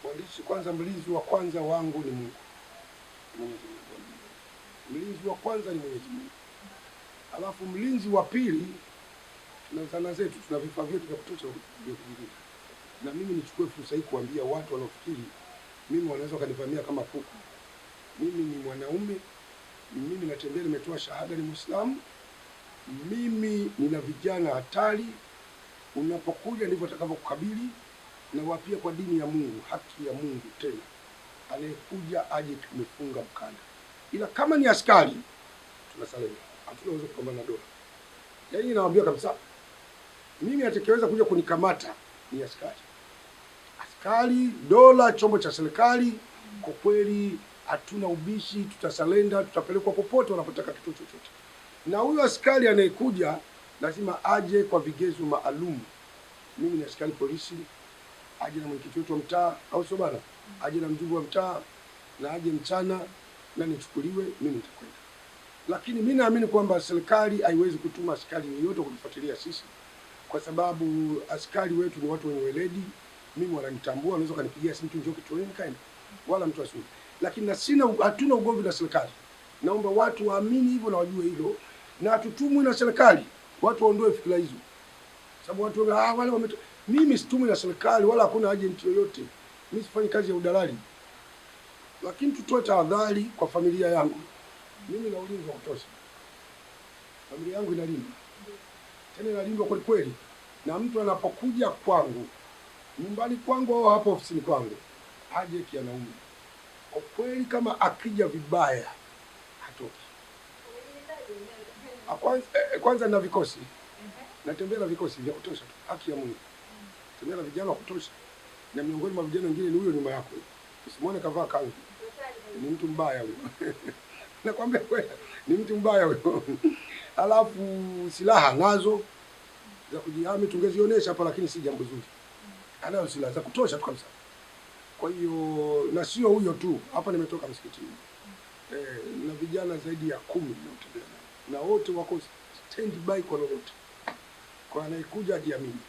Mwandishi, kwanza mlinzi wa kwanza wangu ni Mungu. Mlinzi wa kwanza ni Mwenyezi Mungu. Alafu mlinzi wa pili, tuna zana zetu, tuna vifaa vyetu vya kutosha vya kujilinda. Na mimi nichukue fursa hii kuambia watu wanaofikiri mimi wanaweza kanivamia kama kuku. Mimi ni mwanaume, mimi natembea, nimetoa shahada, ni Muislamu. Mimi nina vijana hatari. Unapokuja ndivyo atakavyokukabili, na wapia kwa dini ya Mungu, haki ya Mungu. Tena anayekuja aje tumefunga mkanda, ila kama ni askari tunasalia, hatunaweza kupambana na dola. Yaani nawaambia kabisa, mimi atakayeweza kuja kunikamata ni askari. Askari, dola, chombo cha serikali, kwa kweli hatuna ubishi, tutasalenda, tutapelekwa popote wanapotaka kitu chochote. Na huyo askari anayekuja lazima aje kwa vigezo maalum. Mimi ni askari polisi, aje na mwenyekiti wetu wa mtaa, au sio bana? Aje na mjumbe wa mtaa, na aje mchana na nichukuliwe, mimi nitakwenda. Lakini mimi naamini kwamba serikali haiwezi kutuma askari yeyote kutufuatilia sisi, kwa sababu askari wetu ni watu wenye weledi. Mimi wananitambua, wanaweza kanipigia simu tu, njoo kituoni, kaenda, wala mtu asui. Lakini hatuna ugomvi na serikali. Naomba watu waamini hivyo na wajue hilo, na hatutumwi na serikali. Watu waondoe fikra hizo, sababu watu wale mimi situmwi na serikali, wala hakuna agent yoyote. Mimi sifanyi kazi ya udalali. Lakini tutoe tahadhari kwa familia yangu. Mimi na ulinzi wa kutosha. Familia yangu inalindwa. Tena inalindwa kweli kweli. Na mtu anapokuja kwangu, nyumbani kwangu au hapo ofisini kwangu, aje kianaume. Kwa kweli kama akija vibaya, hatoki. Kwanza na vikosi. Natembea na vikosi vya kutosha, haki ya Mungu. Natembea na vijana wa kutosha. Na miongoni mwa vijana wengine ni huyo nyuma yako. Usimwone kavaa kanzu. Ni mtu mbaya huyo. Nakwambia kweli, ni mtu mbaya huyo. Alafu silaha nazo za kujihami tungezionyesha hapa, lakini si jambo zuri. Anayo silaha za kutosha tu kabisa. Kwa hiyo na sio huyo tu. Hapa nimetoka msikitini. Na vijana zaidi ya 10 ninaotembea nao. Na wote wako stand by kwa lolote. Kwa anayekuja ajiamini.